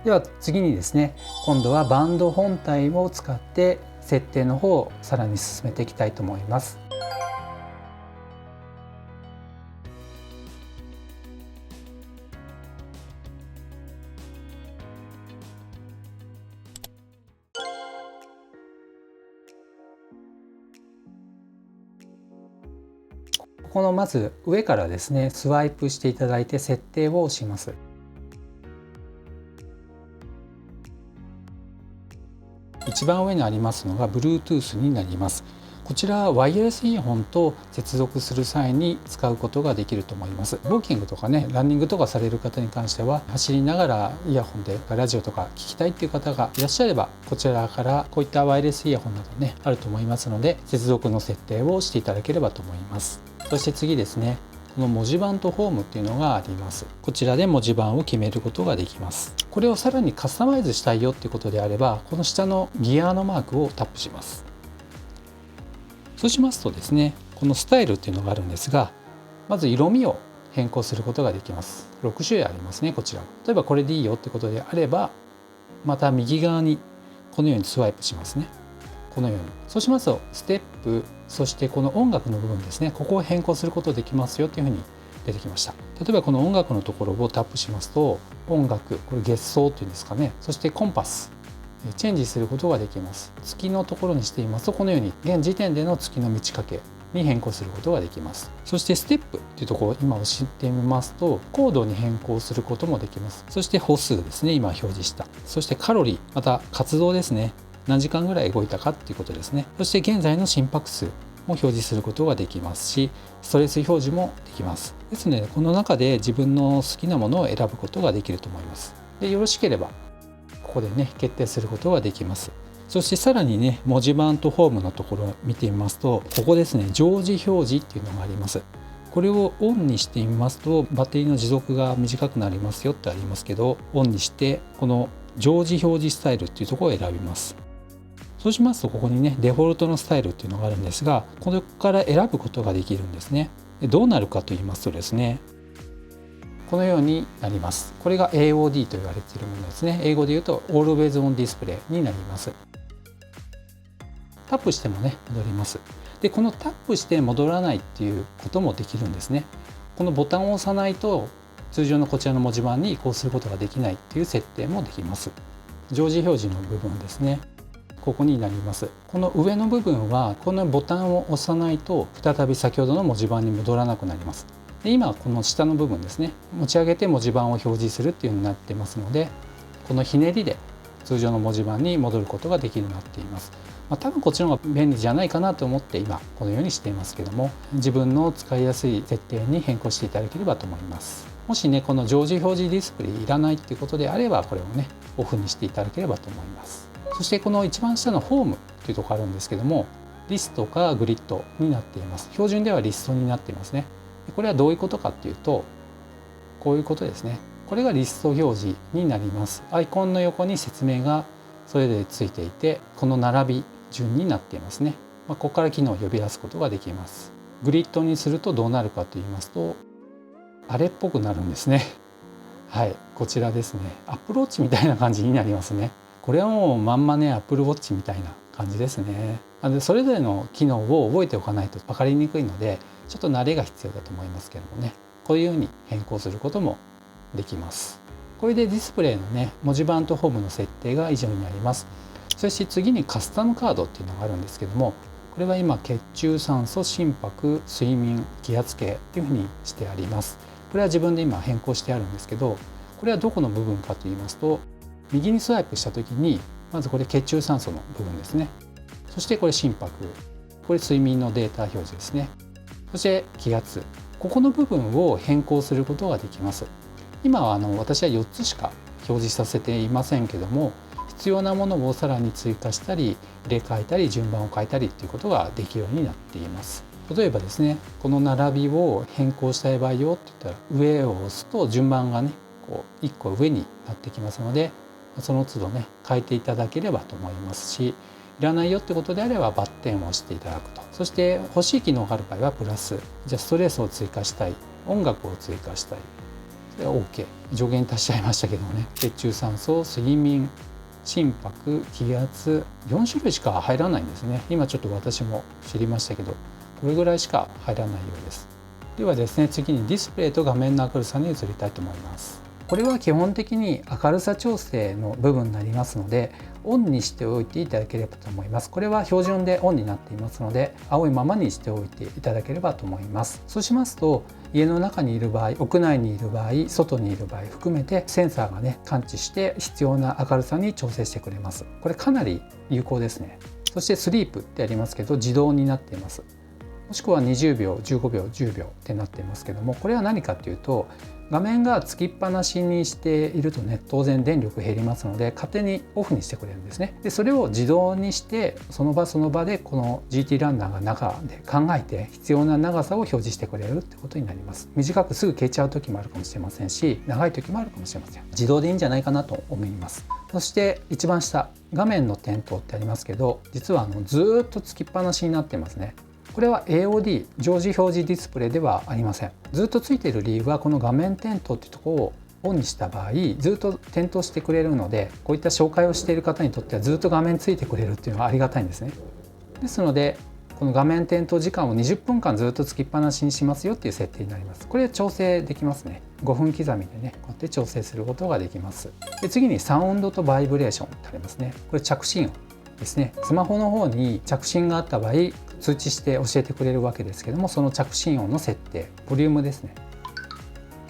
では次にですね、今度はバンド本体を使って設定の方をさらに進めていきたいと思います。このまず上からですね、スワイプしていただいて設定を押します。一番上にありますのが Bluetooth になります。こちらはワイヤレスイヤホンと接続する際に使うことができると思います。ウォーキングとかね、ランニングとかされる方に関しては、走りながらイヤホンでラジオとか聞きたいっていう方がいらっしゃれば、こちらからこういったワイヤレスイヤホンなどねあると思いますので、接続の設定をしていただければと思います。そして次ですね、この文字盤とホームっていうのがあります。こちらで文字盤を決めることができます。これをさらにカスタマイズしたいよっていうことであれば、この下のギアのマークをタップします。そうしますとですね、このスタイルっていうのがあるんですが、まず色味を変更することができます。6種類ありますね。こちら例えばこれでいいよってことであれば、また右側にこのようにスワイプしますね。このように。そうしますとステップ、そしてこの音楽の部分ですね、ここを変更することができますよっていうふうに出てきました。例えばこの音楽のところをタップしますと、音楽、これ月相っていうんですかね、そしてコンパスチェンジすることができます。月のところにしていますと、このように現時点での月の満ち欠けに変更することができます。そしてステップっていうところを今押してみますと、高度に変更することもできます。そして歩数ですね、今表示した。そしてカロリー、また活動ですね、何時間ぐらい動いたかっていうことですね。そして現在の心拍数も表示することができますし、ストレス表示もできます。ですのでこの中で自分の好きなものを選ぶことができると思います。でよろしければここでね決定することができます。そしてさらにね、文字盤とホームのところを見てみますと、ここですね、常時表示っていうのがあります。これをオンにしてみますとバッテリーの持続が短くなりますよってありますけど、オンにしてこの常時表示スタイルっていうところを選びます。そうしますとここにねデフォルトのスタイルっていうのがあるんですが、これから選ぶことができるんですね。でどうなるかと言いますとですね、このようになります。これが AOD と言われているものですね。英語で言うと Always On Display になります。タップしてもね戻ります。でこのタップして戻らないっていうこともできるんですね。このボタンを押さないと通常のこちらの文字盤に移行することができないっていう設定もできます。常時表示の部分ですね、ここになります。この上の部分はこのボタンを押さないと再び先ほどの文字盤に戻らなくなります。で今この下の部分ですね、持ち上げて文字盤を表示するっていうようになってますので、このひねりで通常の文字盤に戻ることができるようになっています。多分こっちの方が便利じゃないかなと思って今このようにしていますけども、自分の使いやすい設定に変更していただければと思います。もしねこの常時表示ディスプレイいらないっていうことであれば、これをねオフにしていただければと思います。そしてこの一番下のホームというところあるんですけども、リストかグリッドになっています。標準ではリストになっていますね。これはどういうことかっていうと、こういうことですね。これがリスト表示になります。アイコンの横に説明がそれぞれついていて、この並び順になっていますね。ここから機能を呼び出すことができます。グリッドにするとどうなるかと言いますと、あれっぽくなるんですね。はい、こちらですね。アップルウォッチみたいな感じになりますね。これはもうまんまねアップルウォッチみたいな感じですね。それぞれの機能を覚えておかないと分かりにくいので、ちょっと慣れが必要だと思いますけどもね、こういうように変更することもできます。これでディスプレイのね文字盤とホームの設定が以上になります。そして次にカスタムカードっていうのがあるんですけども、これは今血中酸素、心拍、睡眠、気圧計っていうふうにしてあります。これは自分で今変更してあるんですけど、これはどこの部分かと言いますと、右にスワイプした時にまずこれ血中酸素の部分ですね。そしてこれ心拍、これ睡眠のデータ表示ですね。そして気圧、ここの部分を変更することができます。今は私は4つしか表示させていませんけども、必要なものをさらに追加したり入れ替えたり順番を変えたりということができるようになっています。例えばですね、この並びを変更したい場合よって言ったら、上を押すと順番がねこう1個上になってきますので、その都度ね変えていただければと思いますし、いらないよってことであればバッテンを押していただくと。そして欲しい機能がある場合はプラス、じゃあストレスを追加したい、音楽を追加したい、それは OK。 上限に達しちゃいましたけどもね。血中酸素、睡眠、心拍、気圧、4種類しか入らないんですね。今ちょっと私も知りましたけど、これぐらいしか入らないようです。ではですね、次にディスプレイと画面の明るさに移りたいと思います。これは基本的に明るさ調整の部分になりますので、オンにしておいていただければと思います。これは標準でオンになっていますので、青いままにしておいていただければと思います。そうしますと、家の中にいる場合、屋内にいる場合、外にいる場合含めてセンサーがね、感知して必要な明るさに調整してくれます。これかなり有効ですね。そしてスリープってありますけど、自動になっています。もしくは20秒、15秒、10秒ってなっていますけども、これは何かっていうと、画面がつきっぱなしにしているとね、当然電力減りますので、勝手にオフにしてくれるんですね。でそれを自動にして、その場その場でこの GT ランナーが中で考えて必要な長さを表示してくれるってことになります。短くすぐ消えちゃう時もあるかもしれませんし、長い時もあるかもしれません。自動でいいんじゃないかなと思います。そして一番下、画面の点灯ってありますけど、実はずっとつきっぱなしになってますね。これは AOD 常時表示ディスプレイではありません。ずっとついている理由は、この画面点灯っていうところをオンにした場合、ずっと点灯してくれるので、こういった紹介をしている方にとってはずっと画面ついてくれるっていうのはありがたいんですね。ですので、この画面点灯時間を20分間ずっとつきっぱなしにしますよっていう設定になります。これ調整できますね。5分刻みでね、こうやって調整することができます。で次にサウンドとバイブレーションってありますね。これ着信音ですね。スマホの方に着信があった場合、通知して教えてくれるわけですけども、その着信音の設定、ボリュームですね。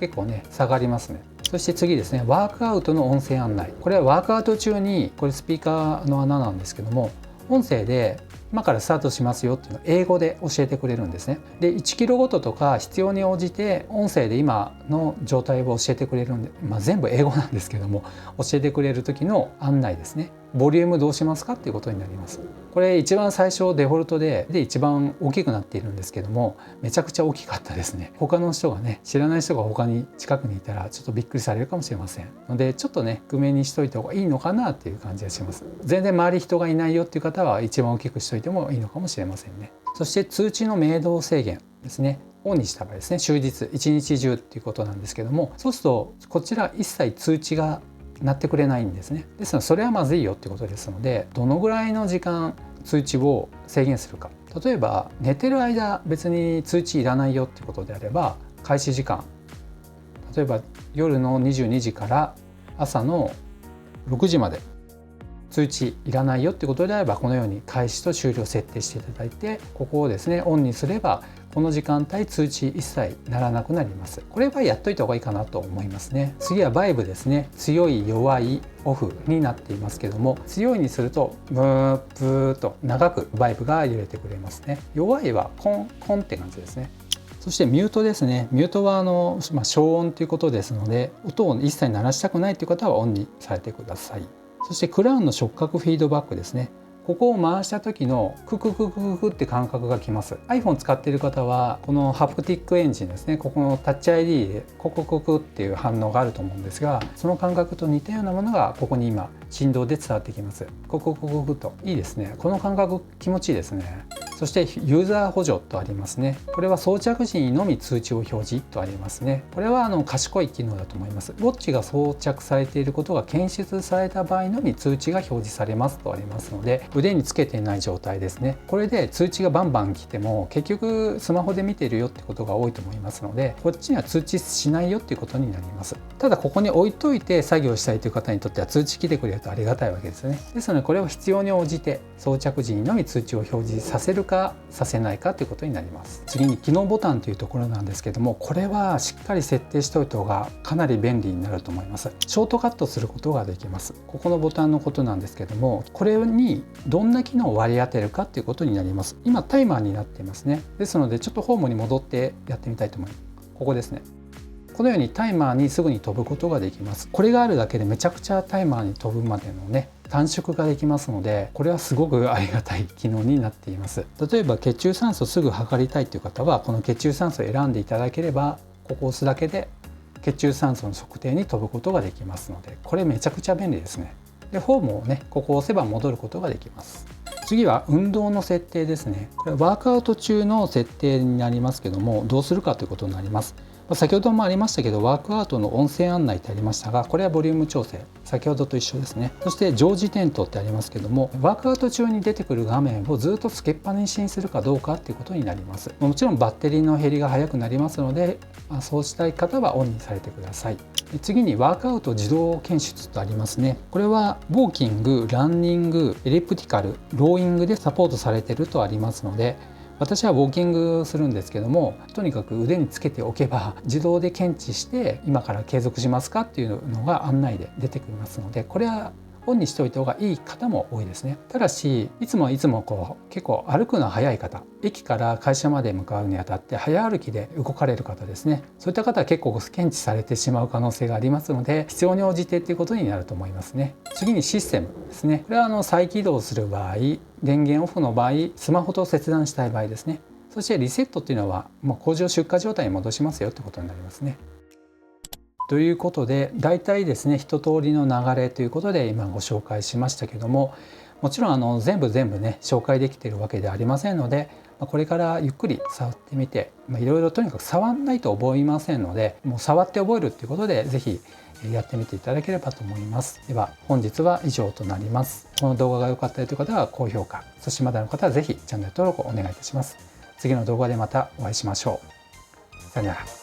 結構ね、下がりますね。そして次ですね、ワークアウトの音声案内。これはワークアウト中に、これスピーカーの穴なんですけども、音声で今からスタートしますよっていうのを英語で教えてくれるんですね。で1キロごととか必要に応じて音声で今の状態を教えてくれるんで、全部英語なんですけども、教えてくれる時の案内ですね。ボリュームどうしますかっていうことになります。これ一番最初デフォルトで一番大きくなっているんですけども、めちゃくちゃ大きかったですね。他の人がね、知らない人が他に近くにいたらちょっとびっくりされるかもしれませんので、ちょっとね、低めにしといた方がいいのかなっていう感じがします。全然周り人がいないよっていう方は一番大きくしといてもいいのかもしれませんね。そして通知の明動制限ですね。オンにした場合ですね、終日一日中っていうことなんですけども、そうするとこちら一切通知が鳴ってくれないんですね。ですのでそれはまずいよってことですので、どのぐらいの時間通知を制限するか。例えば寝てる間別に通知いらないよってことであれば、開始時間、例えば夜の22時から朝の6時まで通知いらないよってことであれば、このように開始と終了設定していただいて、ここをですねオンにすれば、この時間帯通知一切鳴らなくなります。これはやっといた方がいいかなと思いますね。次はバイブですね。強い、弱い、オフになっていますけども、強いにするとブーブーと長くバイブが揺れてくれますね。弱いはコンコンって感じですね。そしてミュートですね。ミュートは消音ということですので、音を一切鳴らしたくないという方はオンにされてください。そしてクラウンの触覚フィードバックですね。ここを回した時のクククククって感覚がきます。 iPhone 使っている方はこのハプティックエンジンですね、ここのタッチ ID でコクククっていう反応があると思うんですが、その感覚と似たようなものがここに今振動で伝わってきます。コククククといいですね。この感覚気持ちいいですね。そしてユーザー補助とありますね。これは装着時にのみ通知を表示とありますね。これは賢い機能だと思います。ウォッチが装着されていることが検出された場合のみ通知が表示されますとありますので、腕につけていない状態ですね。これで通知がバンバン来ても結局スマホで見ているよってことが多いと思いますので、こっちには通知しないよっていうことになります。ただここに置いといて作業したいという方にとっては通知来てくれるとありがたいわけですね。ですのでこれを必要に応じて装着時にのみ通知を表示させるかさせないかということになります。次に機能ボタンというところなんですけども、これはしっかり設定しておいた方がかなり便利になると思います。ショートカットすることができます。ここのボタンのことなんですけども、これにどんな機能を割り当てるかということになります。今タイマーになっていますね。ですのでちょっとホームに戻ってやってみたいと思います。ここですね。このようにタイマーにすぐに飛ぶことができます。これがあるだけでめちゃくちゃタイマーに飛ぶまでのね短縮ができますので、これはすごくありがたい機能になっています。例えば血中酸素すぐ測りたいという方は、この血中酸素を選んでいただければ、ここを押すだけで血中酸素の測定に飛ぶことができますので、これめちゃくちゃ便利ですね。でフォームをね、ここを押せば戻ることができます。次は運動の設定ですね。これワークアウト中の設定になりますけども、どうするかということになります。先ほどもありましたけど、ワークアウトの音声案内ってありましたが、これはボリューム調整、先ほどと一緒ですね。そして常時点灯ってありますけども、ワークアウト中に出てくる画面をずっとつけっぱなしにするかどうかっていうことになります。もちろんバッテリーの減りが早くなりますので、そうしたい方はオンにされてください。次にワークアウト自動検出とありますね。これはウォーキング、ランニング、エリプティカル、ローイングでサポートされているとありますので、私はウォーキングするんですけども、とにかく腕につけておけば自動で検知して今から継続しますかっていうのが案内で出てきますので、これはオンにしておいた方がいい方も多いですね。ただしいつも結構歩くの早い方、駅から会社まで向かうにあたって早歩きで動かれる方ですね、そういった方は結構検知されてしまう可能性がありますので、必要に応じてということになると思いますね。次にシステムですね。これは再起動する場合、電源オフの場合、スマホと切断したい場合ですね。そしてリセットっていうのはもう工場出荷状態に戻しますよってことになりますね。ということで、大体ですね、一通りの流れということで今ご紹介しましたけども、もちろん全部ね紹介できているわけではありませんので、これからゆっくり触ってみて、いろいろとにかく触んないと覚えませんので、もう触って覚えるっていうことで是非やってみていただければと思います。では本日は以上となります。この動画が良かったという方は高評価、そしてまだの方は是非チャンネル登録をお願いいたします。次の動画でまたお会いしましょう。さよなら。